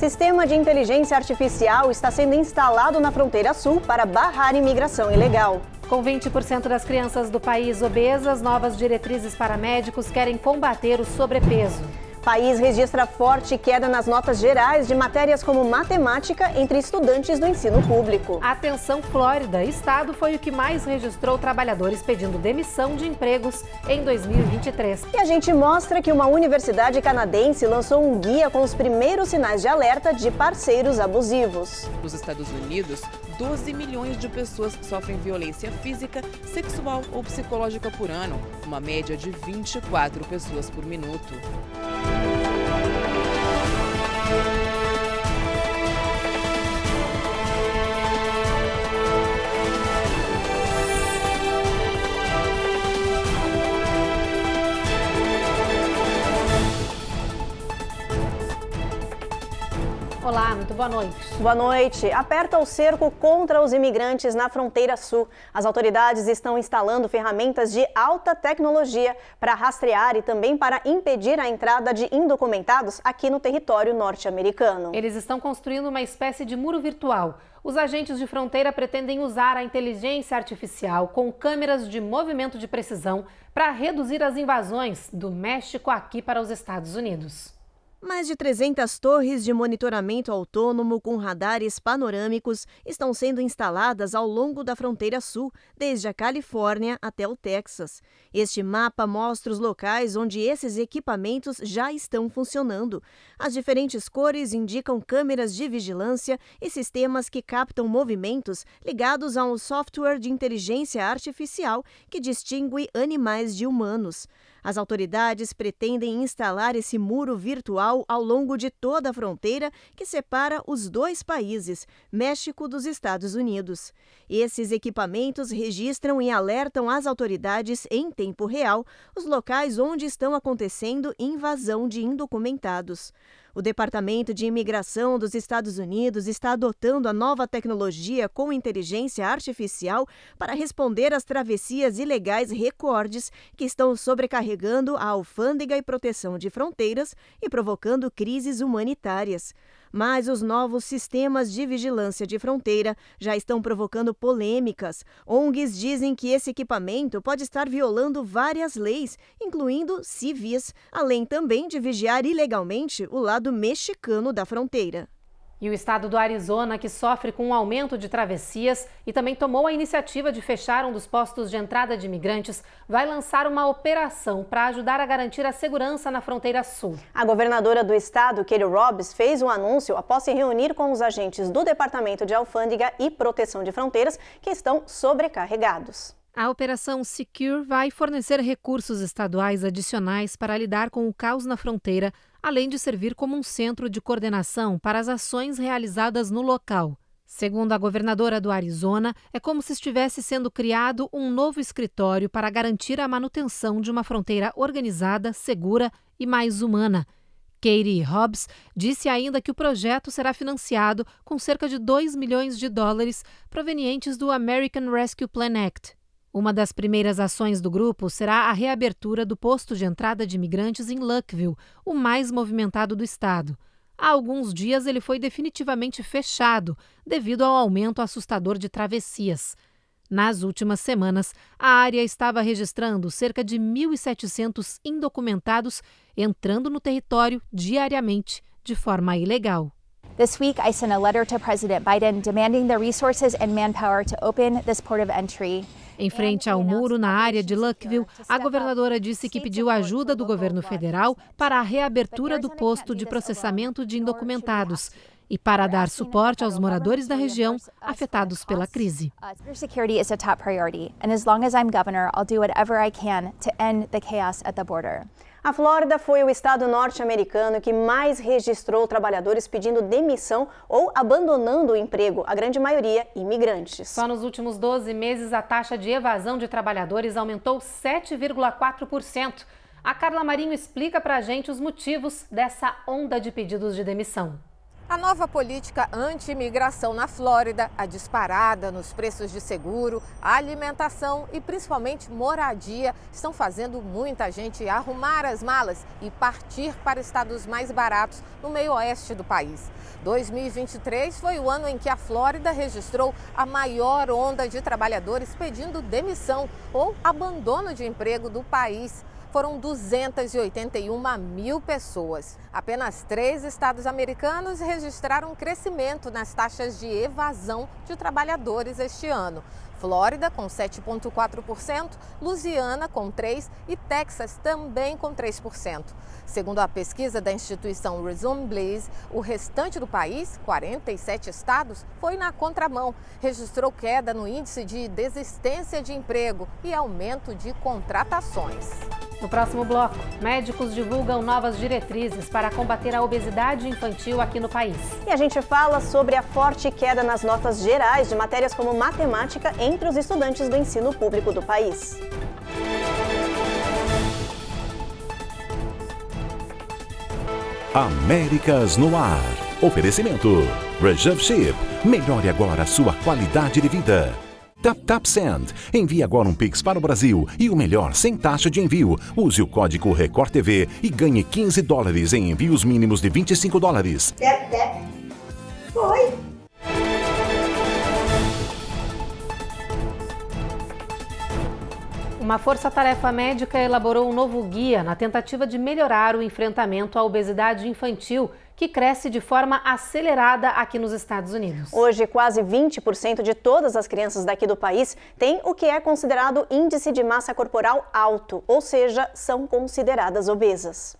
Sistema de inteligência artificial está sendo instalado na fronteira sul para barrar imigração ilegal. Com 20% das crianças do país obesas, novas diretrizes para médicos querem combater o sobrepeso. País registra forte queda nas notas gerais de matérias como matemática entre estudantes do ensino público. Atenção, Flórida. Estado foi o que mais registrou trabalhadores pedindo demissão de empregos em 2023. E a gente mostra que uma universidade canadense lançou um guia com os primeiros sinais de alerta de parceiros abusivos. Nos Estados Unidos, 12 milhões de pessoas sofrem violência física, sexual ou psicológica por ano, uma média de 24 pessoas por minuto. Olá, muito boa noite. Boa noite. Aperta o cerco contra os imigrantes na fronteira sul. As autoridades estão instalando ferramentas de alta tecnologia para rastrear e também para impedir a entrada de indocumentados aqui no território norte-americano. Eles estão construindo uma espécie de muro virtual. Os agentes de fronteira pretendem usar a inteligência artificial com câmeras de movimento de precisão para reduzir as invasões do México aqui para os Estados Unidos. Mais de 300 torres de monitoramento autônomo com radares panorâmicos estão sendo instaladas ao longo da fronteira sul, desde a Califórnia até o Texas. Este mapa mostra os locais onde esses equipamentos já estão funcionando. As diferentes cores indicam câmeras de vigilância e sistemas que captam movimentos ligados a um software de inteligência artificial que distingue animais de humanos. As autoridades pretendem instalar esse muro virtual ao longo de toda a fronteira que separa os dois países, México dos Estados Unidos. Esses equipamentos registram e alertam as autoridades em tempo real os locais onde estão acontecendo invasão de indocumentados. O Departamento de Imigração dos Estados Unidos está adotando a nova tecnologia com inteligência artificial para responder às travessias ilegais recordes que estão sobrecarregando a alfândega e proteção de fronteiras e provocando crises humanitárias. Mas os novos sistemas de vigilância de fronteira já estão provocando polêmicas. ONGs dizem que esse equipamento pode estar violando várias leis, incluindo civis, além também de vigiar ilegalmente o lado mexicano da fronteira. E o estado do Arizona, que sofre com um aumento de travessias e também tomou a iniciativa de fechar um dos postos de entrada de imigrantes, vai lançar uma operação para ajudar a garantir a segurança na fronteira sul. A governadora do estado, Katie Hobbs, fez o anúncio após se reunir com os agentes do Departamento de Alfândega e Proteção de Fronteiras, que estão sobrecarregados. A Operação Secure vai fornecer recursos estaduais adicionais para lidar com o caos na fronteira, além de servir como um centro de coordenação para as ações realizadas no local. Segundo a governadora do Arizona, é como se estivesse sendo criado um novo escritório para garantir a manutenção de uma fronteira organizada, segura e mais humana. Katie Hobbs disse ainda que o projeto será financiado com cerca de $2 milhões provenientes do American Rescue Plan Act. Uma das primeiras ações do grupo será a reabertura do posto de entrada de imigrantes em Luckville, o mais movimentado do estado. Há alguns dias ele foi definitivamente fechado, devido ao aumento assustador de travessias. Nas últimas semanas, a área estava registrando cerca de 1.700 indocumentados entrando no território diariamente, de forma ilegal. This week, I sent a letter to President Biden demanding the resources and manpower to open this port of entry. Em frente ao muro, na área de Luckville, a governadora disse que pediu ajuda do governo federal para a reabertura do posto de processamento de indocumentados e para dar suporte aos moradores da região afetados pela crise. Security is a top priority, and as long as I'm governor, I'll do whatever I can to end the chaos at the border. A Flórida foi o estado norte-americano que mais registrou trabalhadores pedindo demissão ou abandonando o emprego, a grande maioria imigrantes. Só nos últimos 12 meses, a taxa de evasão de trabalhadores aumentou 7,4%. A Carla Marinho explica para a gente os motivos dessa onda de pedidos de demissão. A nova política anti-imigração na Flórida, a disparada nos preços de seguro, a alimentação e principalmente moradia estão fazendo muita gente arrumar as malas e partir para estados mais baratos no meio oeste do país. 2023 foi o ano em que a Flórida registrou a maior onda de trabalhadores pedindo demissão ou abandono de emprego do país. Foram 281 mil pessoas. Apenas 3 estados americanos registraram crescimento nas taxas de evasão de trabalhadores este ano. Flórida com 7,4%, Louisiana com 3% e Texas também com 3%. Segundo a pesquisa da instituição Resume Bliss, o restante do país, 47 estados, foi na contramão. Registrou queda no índice de desistência de emprego e aumento de contratações. No próximo bloco, médicos divulgam novas diretrizes para combater a obesidade infantil aqui no país. E a gente fala sobre a forte queda nas notas gerais de matérias como matemática entre os estudantes do ensino público do país. Américas no ar. Oferecimento. Reserve Ship. Melhore agora a sua qualidade de vida. TapTap Send. Envie agora um Pix para o Brasil e o melhor, sem taxa de envio. Use o código Record TV e ganhe $15 em envios mínimos de $25. Tap. Foi. Uma força-tarefa médica elaborou um novo guia na tentativa de melhorar o enfrentamento à obesidade infantil, que cresce de forma acelerada aqui nos Estados Unidos. Hoje, quase 20% de todas as crianças daqui do país têm o que é considerado índice de massa corporal alto, ou seja, são consideradas obesas.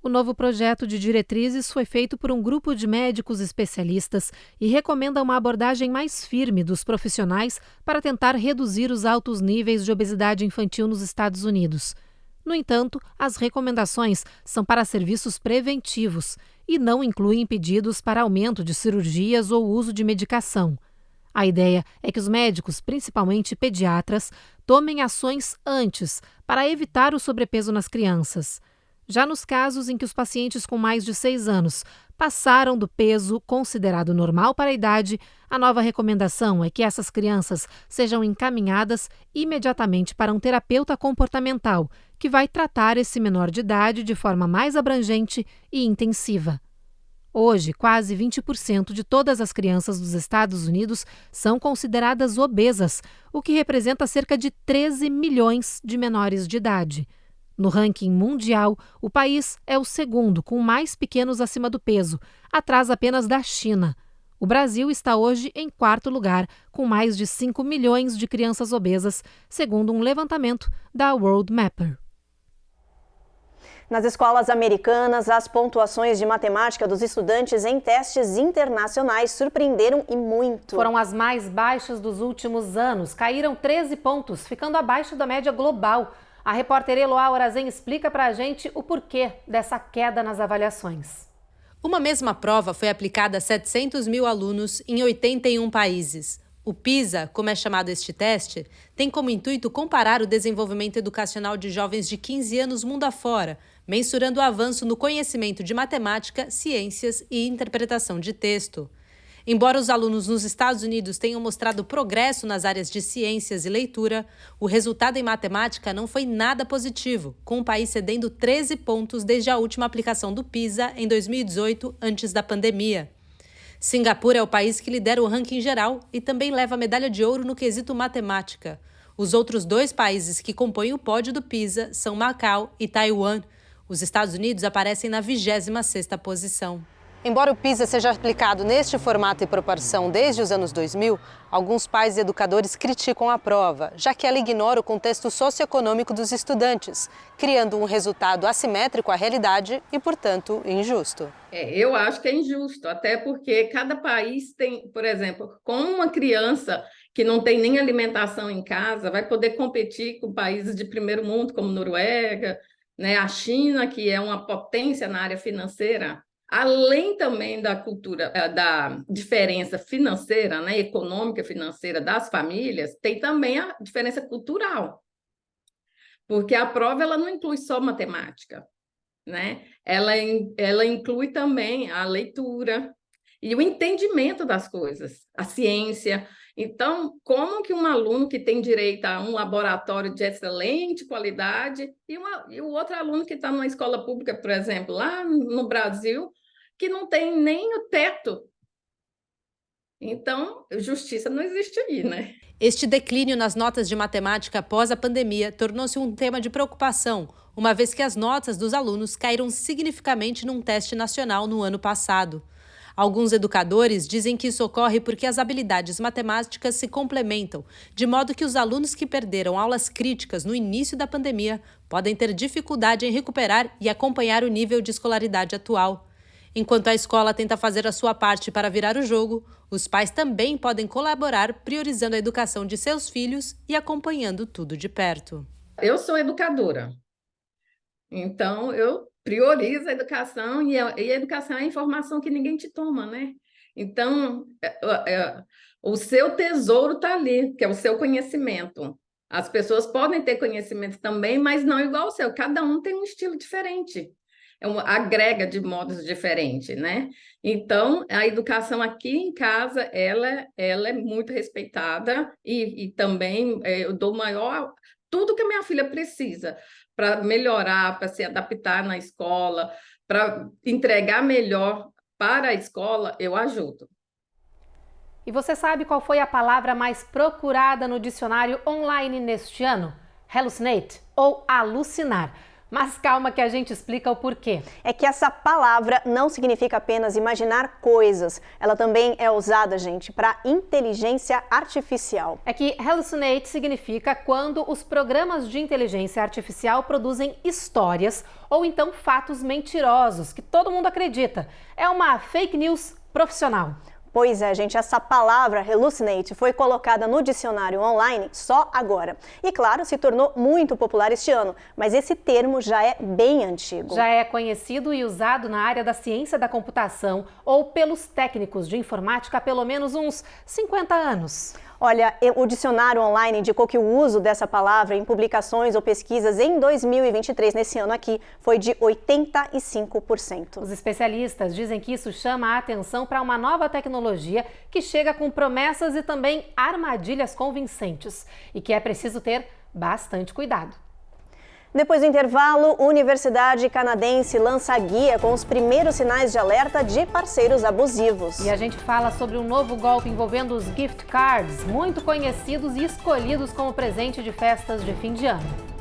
O novo projeto de diretrizes foi feito por um grupo de médicos especialistas e recomenda uma abordagem mais firme dos profissionais para tentar reduzir os altos níveis de obesidade infantil nos Estados Unidos. No entanto, as recomendações são para serviços preventivos e não incluem pedidos para aumento de cirurgias ou uso de medicação. A ideia é que os médicos, principalmente pediatras, tomem ações antes para evitar o sobrepeso nas crianças. Já nos casos em que os pacientes com mais de 6 anos passaram do peso considerado normal para a idade, a nova recomendação é que essas crianças sejam encaminhadas imediatamente para um terapeuta comportamental, que vai tratar esse menor de idade de forma mais abrangente e intensiva. Hoje, quase 20% de todas as crianças dos Estados Unidos são consideradas obesas, o que representa cerca de 13 milhões de menores de idade. No ranking mundial, o país é o segundo com mais pequenos acima do peso, atrás apenas da China. O Brasil está hoje em 4º lugar, com mais de 5 milhões de crianças obesas, segundo um levantamento da World Mapper. Nas escolas americanas, as pontuações de matemática dos estudantes em testes internacionais surpreenderam e muito. Foram as mais baixas dos últimos anos, caíram 13 pontos, ficando abaixo da média global. A repórter Eloá Orazen explica para a gente o porquê dessa queda nas avaliações. Uma mesma prova foi aplicada a 700 mil alunos em 81 países. O PISA, como é chamado este teste, tem como intuito comparar o desenvolvimento educacional de jovens de 15 anos mundo afora, mensurando o avanço no conhecimento de matemática, ciências e interpretação de texto. Embora os alunos nos Estados Unidos tenham mostrado progresso nas áreas de ciências e leitura, o resultado em matemática não foi nada positivo, com o país cedendo 13 pontos desde a última aplicação do PISA em 2018, antes da pandemia. Singapura é o país que lidera o ranking geral e também leva a medalha de ouro no quesito matemática. Os outros 2 países que compõem o pódio do PISA são Macau e Taiwan. Os Estados Unidos aparecem na 26ª posição. Embora o PISA seja aplicado neste formato e proporção desde os anos 2000, alguns pais e educadores criticam a prova, já que ela ignora o contexto socioeconômico dos estudantes, criando um resultado assimétrico à realidade e, portanto, injusto. Eu acho que é injusto, até porque cada país tem, por exemplo, com uma criança que não tem nem alimentação em casa, vai poder competir com países de primeiro mundo, como Noruega, né, a China, que é uma potência na área financeira. Além também da cultura, da diferença financeira, né, econômica financeira das famílias, tem também a diferença cultural. Porque a prova ela não inclui só matemática, né? Ela inclui também a leitura, e o entendimento das coisas, a ciência. Então, como que um aluno que tem direito a um laboratório de excelente qualidade e o outro aluno que está numa escola pública, por exemplo, lá no Brasil, que não tem nem o teto. Então, justiça não existe aí, né? Este declínio nas notas de matemática após a pandemia tornou-se um tema de preocupação, uma vez que as notas dos alunos caíram significativamente num teste nacional no ano passado. Alguns educadores dizem que isso ocorre porque as habilidades matemáticas se complementam, de modo que os alunos que perderam aulas críticas no início da pandemia podem ter dificuldade em recuperar e acompanhar o nível de escolaridade atual. Enquanto a escola tenta fazer a sua parte para virar o jogo, os pais também podem colaborar priorizando a educação de seus filhos e acompanhando tudo de perto. Eu sou educadora, então eu priorizo a educação e a educação é a informação que ninguém te toma, né? Então, o seu tesouro está ali, que é o seu conhecimento. As pessoas podem ter conhecimento também, mas não igual ao seu. Cada um tem um estilo diferente. Agrega de modos diferentes, né? Então, a educação aqui em casa, ela é muito respeitada e também eu dou tudo que a minha filha precisa para melhorar, para se adaptar na escola, para entregar melhor para a escola, eu ajudo. E você sabe qual foi a palavra mais procurada no dicionário online neste ano? Hallucinate, ou alucinar. Mas calma que a gente explica o porquê. É que essa palavra não significa apenas imaginar coisas. Ela também é usada, gente, para inteligência artificial. É que hallucinate significa quando os programas de inteligência artificial produzem histórias ou então fatos mentirosos que todo mundo acredita. É uma fake news profissional. Pois é, gente, essa palavra hallucinate foi colocada no dicionário online só agora. E claro, se tornou muito popular este ano, mas esse termo já é bem antigo. Já é conhecido e usado na área da ciência da computação ou pelos técnicos de informática há pelo menos uns 50 anos. Olha, o dicionário online indicou que o uso dessa palavra em publicações ou pesquisas em 2023, nesse ano aqui, foi de 85%. Os especialistas dizem que isso chama a atenção para uma nova tecnologia que chega com promessas e também armadilhas convincentes e que é preciso ter bastante cuidado. Depois do intervalo, Universidade Canadense lança guia com os primeiros sinais de alerta de parceiros abusivos. E a gente fala sobre um novo golpe envolvendo os gift cards, muito conhecidos e escolhidos como presente de festas de fim de ano.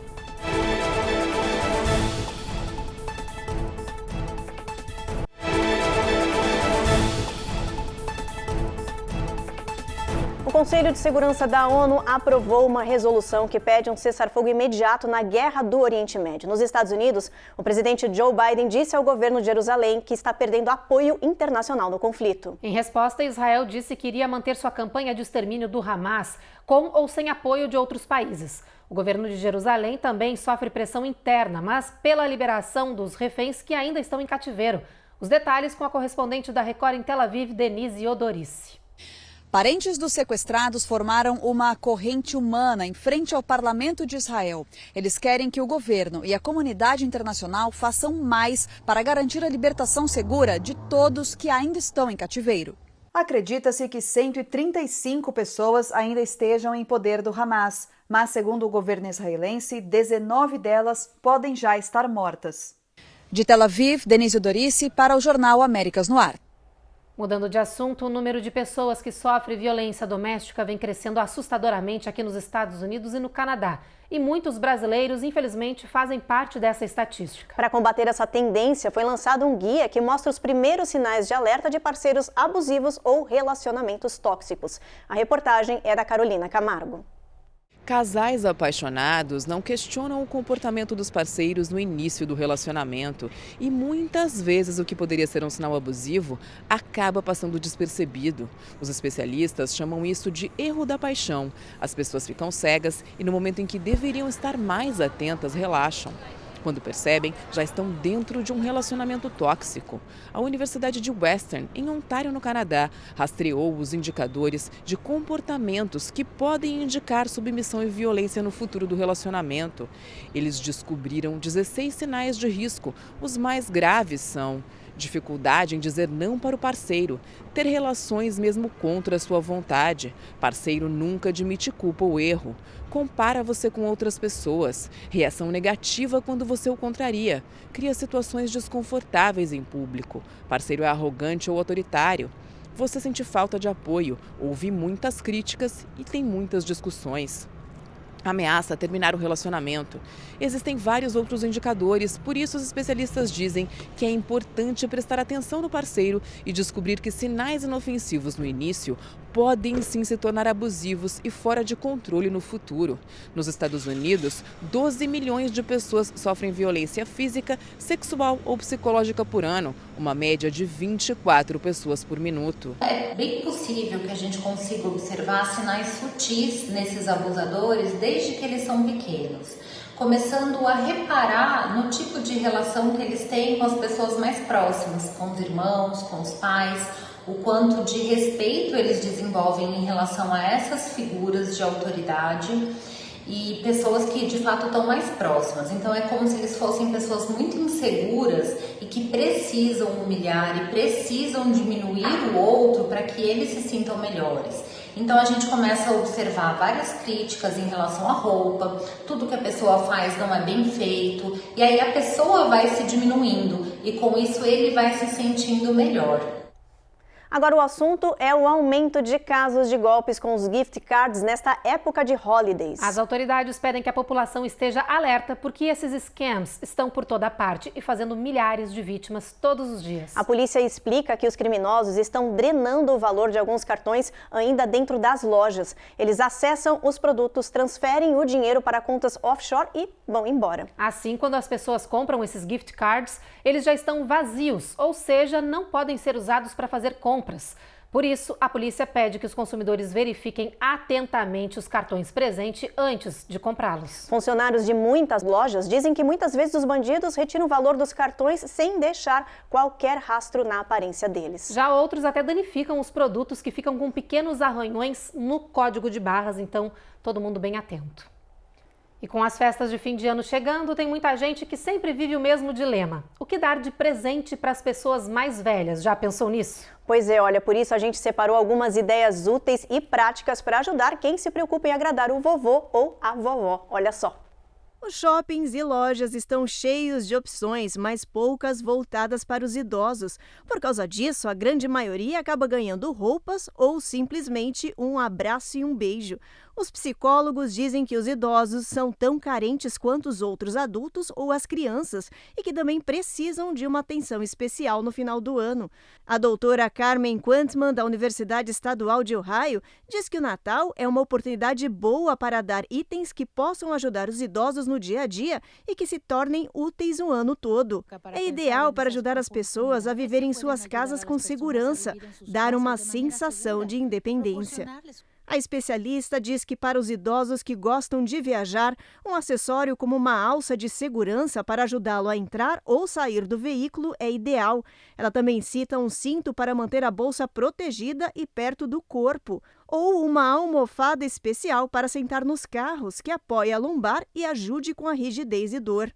O Conselho de Segurança da ONU aprovou uma resolução que pede um cessar-fogo imediato na guerra do Oriente Médio. Nos Estados Unidos, o presidente Joe Biden disse ao governo de Jerusalém que está perdendo apoio internacional no conflito. Em resposta, Israel disse que iria manter sua campanha de extermínio do Hamas, com ou sem apoio de outros países. O governo de Jerusalém também sofre pressão interna, mas pela liberação dos reféns que ainda estão em cativeiro. Os detalhes com a correspondente da Record em Tel Aviv, Denise Odorici. Parentes dos sequestrados formaram uma corrente humana em frente ao parlamento de Israel. Eles querem que o governo e a comunidade internacional façam mais para garantir a libertação segura de todos que ainda estão em cativeiro. Acredita-se que 135 pessoas ainda estejam em poder do Hamas, mas segundo o governo israelense, 19 delas podem já estar mortas. De Tel Aviv, Denise Odorici para o jornal Américas no Ar. Mudando de assunto, o número de pessoas que sofrem violência doméstica vem crescendo assustadoramente aqui nos Estados Unidos e no Canadá. E muitos brasileiros, infelizmente, fazem parte dessa estatística. Para combater essa tendência, foi lançado um guia que mostra os primeiros sinais de alerta de parceiros abusivos ou relacionamentos tóxicos. A reportagem é da Carolina Camargo. Casais apaixonados não questionam o comportamento dos parceiros no início do relacionamento e muitas vezes o que poderia ser um sinal abusivo acaba passando despercebido. Os especialistas chamam isso de erro da paixão. As pessoas ficam cegas e no momento em que deveriam estar mais atentas, relaxam. Quando percebem, já estão dentro de um relacionamento tóxico. A Universidade de Western, em Ontário, no Canadá, rastreou os indicadores de comportamentos que podem indicar submissão e violência no futuro do relacionamento. Eles descobriram 16 sinais de risco. Os mais graves são Dificuldade em dizer não para o parceiro, ter relações mesmo contra a sua vontade. Parceiro nunca admite culpa ou erro. Compara você com outras pessoas. Reação negativa quando você o contraria. Cria situações desconfortáveis em público. Parceiro é arrogante ou autoritário. Você sente falta de apoio, ouve muitas críticas e tem muitas discussões. Ameaça terminar o relacionamento. Existem vários outros indicadores, por isso os especialistas dizem que é importante prestar atenção no parceiro e descobrir que sinais inofensivos no início podem sim se tornar abusivos e fora de controle no futuro. Nos Estados Unidos, 12 milhões de pessoas sofrem violência física, sexual ou psicológica por ano, uma média de 24 pessoas por minuto. É bem possível que a gente consiga observar sinais sutis nesses abusadores desde que eles são pequenos, começando a reparar no tipo de relação que eles têm com as pessoas mais próximas, com os irmãos, com os pais, o quanto de respeito eles desenvolvem em relação a essas figuras de autoridade e pessoas que de fato estão mais próximas. Então é como se eles fossem pessoas muito inseguras e que precisam humilhar e precisam diminuir o outro para que eles se sintam melhores. Então a gente começa a observar várias críticas em relação à roupa, tudo que a pessoa faz não é bem feito, e aí a pessoa vai se diminuindo e com isso ele vai se sentindo melhor. Agora o assunto é o aumento de casos de golpes com os gift cards nesta época de holidays. As autoridades pedem que a população esteja alerta porque esses scams estão por toda parte e fazendo milhares de vítimas todos os dias. A polícia explica que os criminosos estão drenando o valor de alguns cartões ainda dentro das lojas. Eles acessam os produtos, transferem o dinheiro para contas offshore e vão embora. Assim, quando as pessoas compram esses gift cards, eles já estão vazios, ou seja, não podem ser usados para fazer compras. Por isso, a polícia pede que os consumidores verifiquem atentamente os cartões presentes antes de comprá-los. Funcionários de muitas lojas dizem que muitas vezes os bandidos retiram o valor dos cartões sem deixar qualquer rastro na aparência deles. Já outros até danificam os produtos que ficam com pequenos arranhões no código de barras, então todo mundo bem atento. E com as festas de fim de ano chegando, tem muita gente que sempre vive o mesmo dilema. O que dar de presente para as pessoas mais velhas? Já pensou nisso? Pois é, olha, por isso a gente separou algumas ideias úteis e práticas para ajudar quem se preocupa em agradar o vovô ou a vovó. Olha só. Os shoppings e lojas estão cheios de opções, mas poucas voltadas para os idosos. Por causa disso, a grande maioria acaba ganhando roupas ou simplesmente um abraço e um beijo. Os psicólogos dizem que os idosos são tão carentes quanto os outros adultos ou as crianças e que também precisam de uma atenção especial no final do ano. A doutora Carmen Quantman, da Universidade Estadual de Ohio, diz que o Natal é uma oportunidade boa para dar itens que possam ajudar os idosos no dia a dia e que se tornem úteis o ano todo. É ideal para ajudar as pessoas a viver em suas casas com segurança, dar uma sensação de independência. A especialista diz que para os idosos que gostam de viajar, um acessório como uma alça de segurança para ajudá-lo a entrar ou sair do veículo é ideal. Ela também cita um cinto para manter a bolsa protegida e perto do corpo, ou uma almofada especial para sentar nos carros que apoie a lombar e ajude com a rigidez e dor.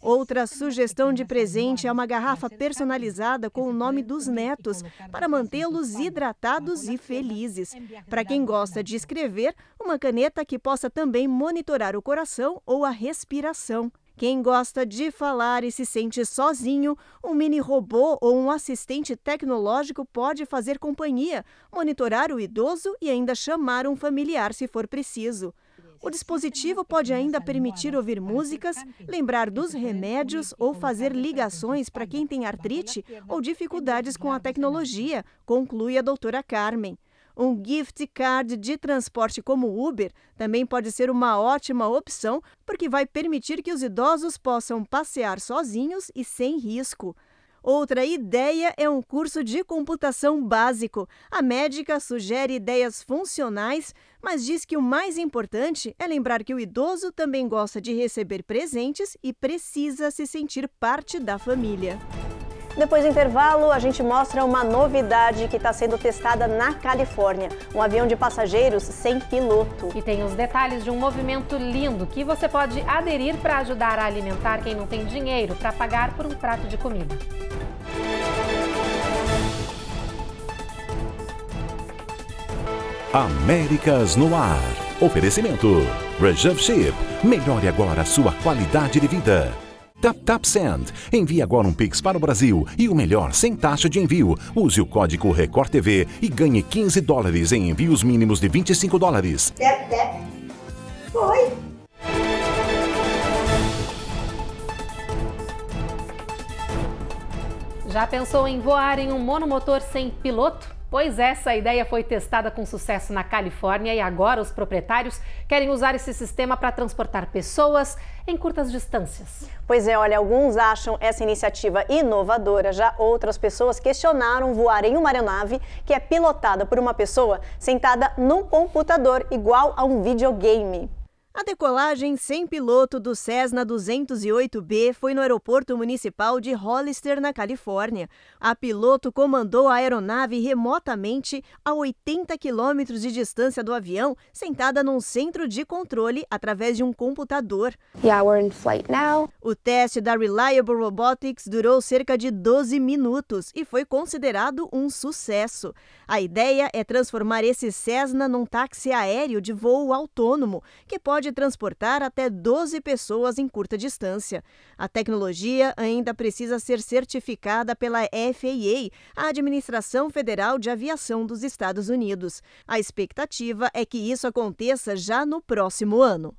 Outra sugestão de presente é uma garrafa personalizada com o nome dos netos, para mantê-los hidratados e felizes. Para quem gosta de escrever, uma caneta que possa também monitorar o coração ou a respiração. Quem gosta de falar e se sente sozinho, um mini robô ou um assistente tecnológico pode fazer companhia, monitorar o idoso e ainda chamar um familiar se for preciso. O dispositivo pode ainda permitir ouvir músicas, lembrar dos remédios ou fazer ligações para quem tem artrite ou dificuldades com a tecnologia, conclui a doutora Carmen. Um gift card de transporte como o Uber também pode ser uma ótima opção, porque vai permitir que os idosos possam passear sozinhos e sem risco. Outra ideia é um curso de computação básico. A médica sugere ideias funcionais, mas diz que o mais importante é lembrar que o idoso também gosta de receber presentes e precisa se sentir parte da família. Depois do intervalo, a gente mostra uma novidade que está sendo testada na Califórnia. Um avião de passageiros sem piloto. E tem os detalhes de um movimento lindo que você pode aderir para ajudar a alimentar quem não tem dinheiro para pagar por um prato de comida. Américas no Ar. Oferecimento. Reserve Ship. Melhore agora a sua qualidade de vida. TapTap Send. Envie agora um Pix para o Brasil e o melhor sem taxa de envio. Use o código Record TV e ganhe $15 em envios mínimos de $25. Tap. Foi. Já pensou em voar em um monomotor sem piloto? Pois essa ideia foi testada com sucesso na Califórnia e agora os proprietários querem usar esse sistema para transportar pessoas em curtas distâncias. Pois é, olha, alguns acham essa iniciativa inovadora, já outras pessoas questionaram voar em uma aeronave que é pilotada por uma pessoa sentada num computador igual a um videogame. A decolagem sem piloto do Cessna 208B foi no aeroporto municipal de Hollister, na Califórnia. A piloto comandou a aeronave remotamente a 80 quilômetros de distância do avião, sentada num centro de controle através de um computador. Yeah, we're in flight now. O teste da Reliable Robotics durou cerca de 12 minutos e foi considerado um sucesso. A ideia é transformar esse Cessna num táxi aéreo de voo autônomo, que pode transportar até 12 pessoas em curta distância. A tecnologia ainda precisa ser certificada pela FAA, a Administração Federal de Aviação dos Estados Unidos. A expectativa é que isso aconteça já no próximo ano.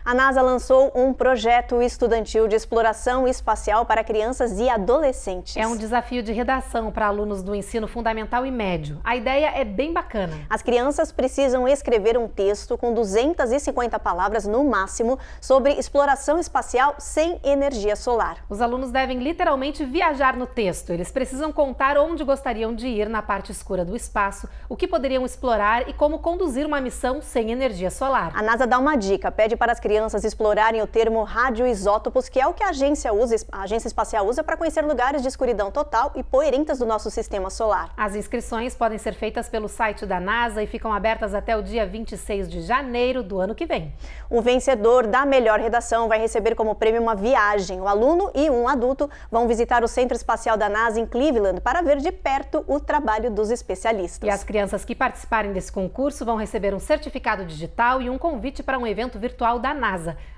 A NASA lançou um projeto estudantil de exploração espacial para crianças e adolescentes. É um desafio de redação para alunos do ensino fundamental e médio. A ideia é bem bacana. As crianças precisam escrever um texto com 250 palavras no máximo sobre exploração espacial sem energia solar. Os alunos devem literalmente viajar no texto. Eles precisam contar onde gostariam de ir na parte escura do espaço, o que poderiam explorar e como conduzir uma missão sem energia solar. A NASA dá uma dica, pede para as crianças explorarem o termo radioisótopos, que é o que a agência espacial usa para conhecer lugares de escuridão total e poeirentas do nosso sistema solar. As inscrições podem ser feitas pelo site da NASA e ficam abertas até o dia 26 de janeiro do ano que vem. O vencedor da melhor redação vai receber como prêmio uma viagem. O aluno e um adulto vão visitar o Centro Espacial da NASA em Cleveland para ver de perto o trabalho dos especialistas. E as crianças que participarem desse concurso vão receber um certificado digital e um convite para um evento virtual da NASA.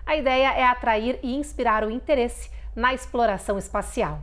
A ideia é atrair e inspirar o interesse na exploração espacial.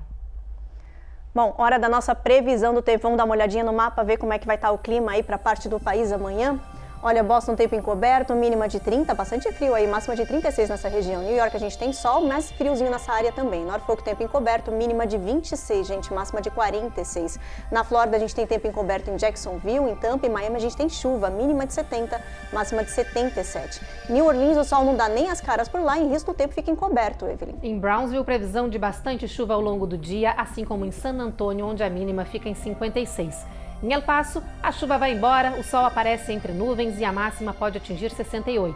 Bom, hora da nossa previsão do tempo. Vamos dar uma olhadinha no mapa, ver como é que vai estar o clima aí para parte do país amanhã. Olha, Boston, tempo encoberto, mínima de 30, bastante frio aí, máxima de 36 nessa região. New York a gente tem sol, mas friozinho nessa área também. Norfolk, tempo encoberto, mínima de 26, gente, máxima de 46. Na Flórida a gente tem tempo encoberto em Jacksonville, em Tampa e Miami a gente tem chuva, mínima de 70, máxima de 77. New Orleans o sol não dá nem as caras por lá, em risco o tempo fica encoberto, Evelyn. Em Brownsville, previsão de bastante chuva ao longo do dia, assim como em San Antônio, onde a mínima fica em 56. Em El Paso, a chuva vai embora, o sol aparece entre nuvens e a máxima pode atingir 68.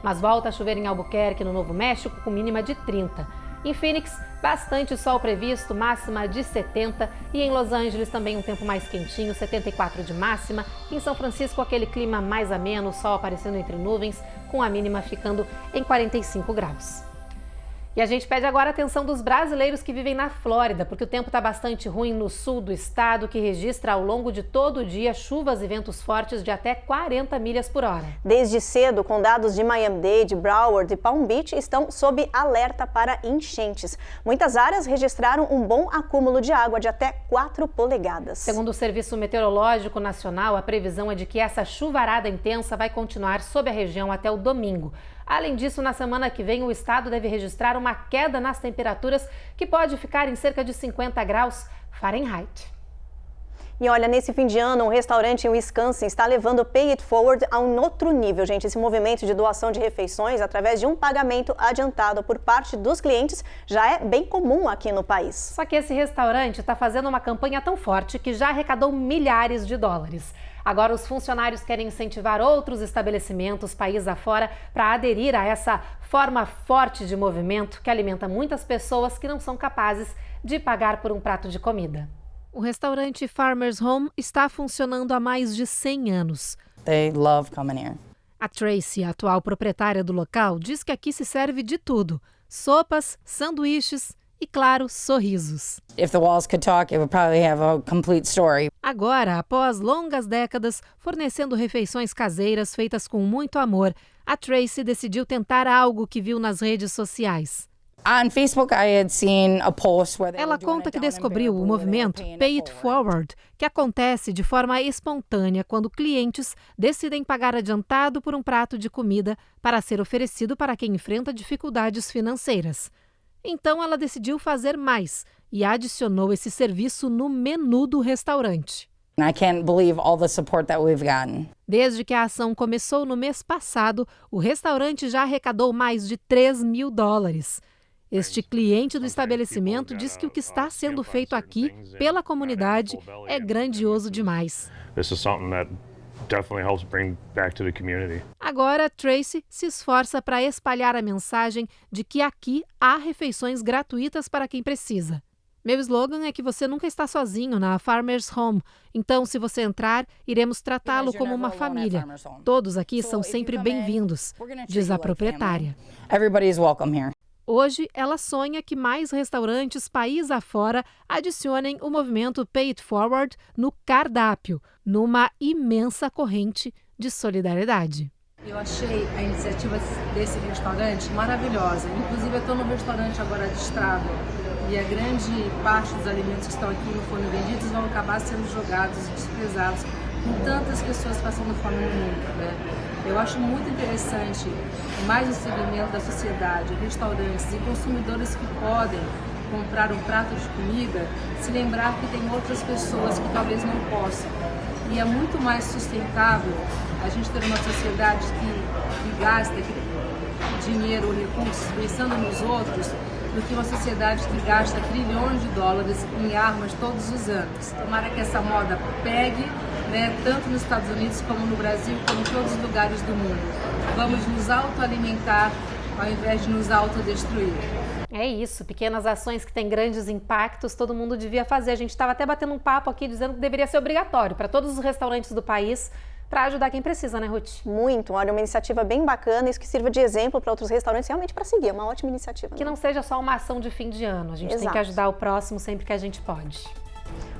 Mas volta a chover em Albuquerque, no Novo México, com mínima de 30. Em Phoenix, bastante sol previsto, máxima de 70. E em Los Angeles também um tempo mais quentinho, 74 de máxima. Em São Francisco, aquele clima mais ameno, sol aparecendo entre nuvens, com a mínima ficando em 45 graus. E a gente pede agora a atenção dos brasileiros que vivem na Flórida, porque o tempo está bastante ruim no sul do estado, que registra ao longo de todo o dia chuvas e ventos fortes de até 40 milhas por hora. Desde cedo, condados de Miami-Dade, Broward e Palm Beach estão sob alerta para enchentes. Muitas áreas registraram um bom acúmulo de água de até 4 polegadas. Segundo o Serviço Meteorológico Nacional, a previsão é de que essa chuvarada intensa vai continuar sobre a região até o domingo. Além disso, na semana que vem, o estado deve registrar uma queda nas temperaturas que pode ficar em cerca de 50 graus Fahrenheit. E olha, nesse fim de ano, um restaurante em Wisconsin está levando o Pay It Forward a um outro nível, gente. Esse movimento de doação de refeições através de um pagamento adiantado por parte dos clientes já é bem comum aqui no país. Só que esse restaurante está fazendo uma campanha tão forte que já arrecadou milhares de dólares. Agora, os funcionários querem incentivar outros estabelecimentos, país afora, para aderir a essa forma forte de movimento que alimenta muitas pessoas que não são capazes de pagar por um prato de comida. O restaurante Farmer's Home está funcionando há mais de 100 anos. They love coming here. A Tracy, a atual proprietária do local, diz que aqui se serve de tudo: sopas, sanduíches E, claro, sorrisos. If the walls could talk, it would probably have a complete story. Agora, após longas décadas fornecendo refeições caseiras feitas com muito amor, a Tracy decidiu tentar algo que viu nas redes sociais. On Facebook, I had seen a post where Ela conta que descobriu o movimento Pay It Forward, que acontece de forma espontânea quando clientes decidem pagar adiantado por um prato de comida para ser oferecido para quem enfrenta dificuldades financeiras. Então ela decidiu fazer mais e adicionou esse serviço no menu do restaurante. I can't believe all the support that we've gotten. Desde que a ação começou no mês passado, o restaurante já arrecadou mais de $3 mil. Este cliente do estabelecimento diz que o que está sendo feito aqui pela comunidade é grandioso demais. Agora, Tracy se esforça para espalhar a mensagem de que aqui há refeições gratuitas para quem precisa. Meu slogan é que você nunca está sozinho na Farmer's Home. Então, se você entrar, iremos tratá-lo como uma família. Todos aqui são sempre bem-vindos, diz a proprietária. Everybody is welcome here. Hoje, ela sonha que mais restaurantes país afora adicionem o movimento Pay It Forward no cardápio, numa imensa corrente de solidariedade. Eu achei a iniciativa desse restaurante maravilhosa. Inclusive, eu estou no restaurante agora de estrada e a grande parte dos alimentos que estão aqui no forno vendidos vão acabar sendo jogados e desprezados com tantas pessoas passando fome no mundo, né? Eu acho muito interessante mais um segmento da sociedade, restaurantes e consumidores que podem comprar um prato de comida, se lembrar que tem outras pessoas que talvez não possam. E é muito mais sustentável a gente ter uma sociedade que gasta dinheiro ou recursos pensando nos outros do que uma sociedade que gasta trilhões de dólares em armas todos os anos. Tomara que essa moda pegue, né, tanto nos Estados Unidos como no Brasil, como em todos os lugares do mundo. Vamos nos autoalimentar ao invés de nos autodestruir. É isso, pequenas ações que têm grandes impactos, todo mundo devia fazer. A gente estava até batendo um papo aqui dizendo que deveria ser obrigatório para todos os restaurantes do país para ajudar quem precisa, né, Ruth? Muito, olha, uma iniciativa bem bacana, isso que sirva de exemplo para outros restaurantes, realmente para seguir, é uma ótima iniciativa. Que não seja só uma ação de fim de ano, a gente tem que ajudar o próximo sempre que a gente pode.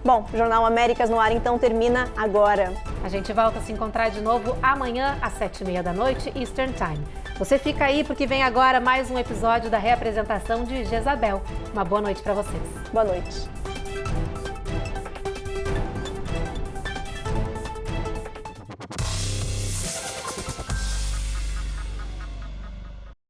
Bom, o Jornal Américas no ar então termina agora. A gente volta a se encontrar de novo amanhã às 7h30 da noite, Eastern Time. Você fica aí porque vem agora mais um episódio da reapresentação de Jezabel. Uma boa noite para vocês. Boa noite.